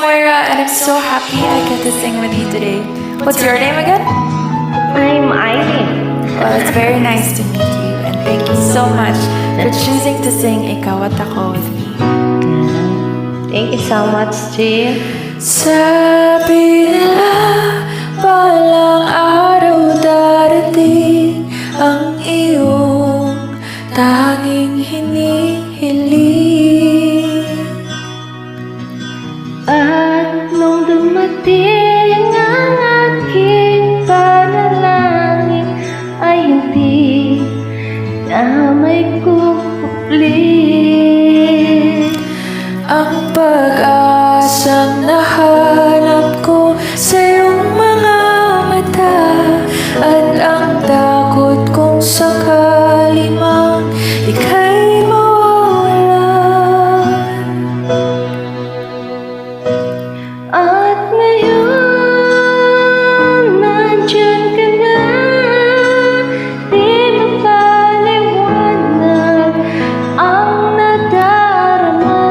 Moira, and I'm so happy I get to sing with you today. What's your name again? I'm Irene. Well, it's very nice to meet you, and thank you so much for choosing to sing Ikaw at Ako with me. Thank you so much, G. Sabi nila, balang araw darating ang iyong tanging hinihiling. At nung dumating ang aking panalangin, ay hindi na may kukupli. Ang pag-asang nahanap ko sa iyong mga mata, at ang takot kong sakali mang ika'y mawawalan. At ngayon, nandyan ka na, di mapaliwanag ang nadarama.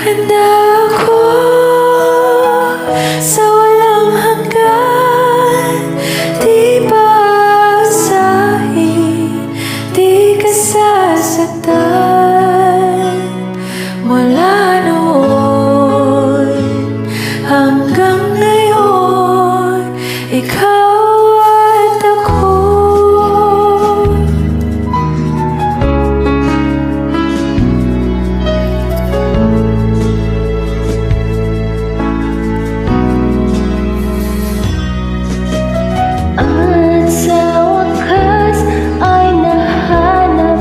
Handa ako sa walang hanggan, di paasahin, di ka sasaktan. Mula noon hanggang ngayon, ikaw at ako. At sa wakas ay nahanap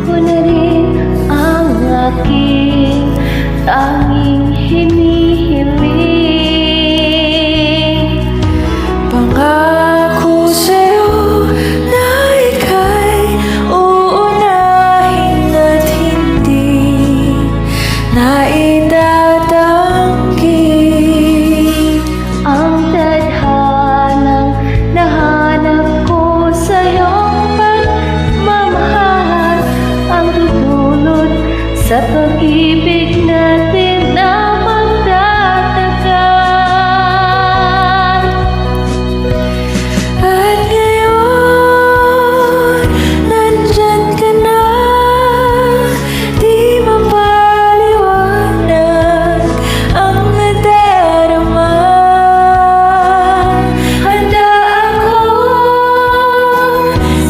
ko na rin ang aking tanging hinihiling. Pangako sa'yo na ika'y uunahin at hindi na itatanggi. Ang tadhanang nahanap ko sa iyong pagmamahal, ang tutulot sa pag-ibig natin na magtatagal. At ngayon, nandyan ka na, di mapaliwanag ang nadarama. Handa ako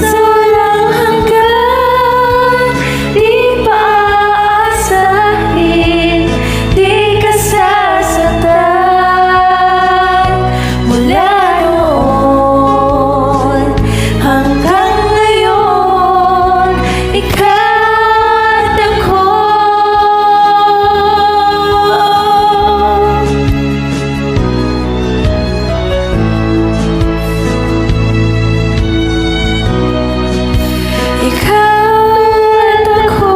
sa walang hanggan, di paasahin, di ka sasaktan. Mula noon hanggang ngayon, ikaw at ako. Ikaw at ako.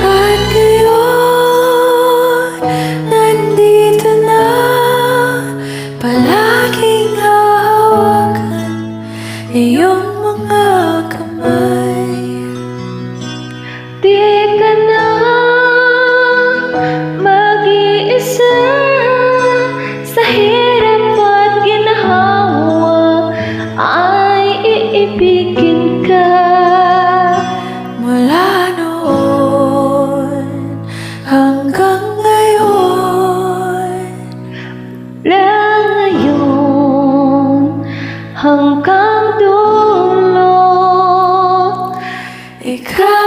At ngayon, nandito na, palaging hahawakan iyong mga kamay. Di ka na mag-iisa sa hirap at ginhawa, ay iibigin ka. Mula noon hanggang ngayon, Mula ngayon hanggang dulo, ikaw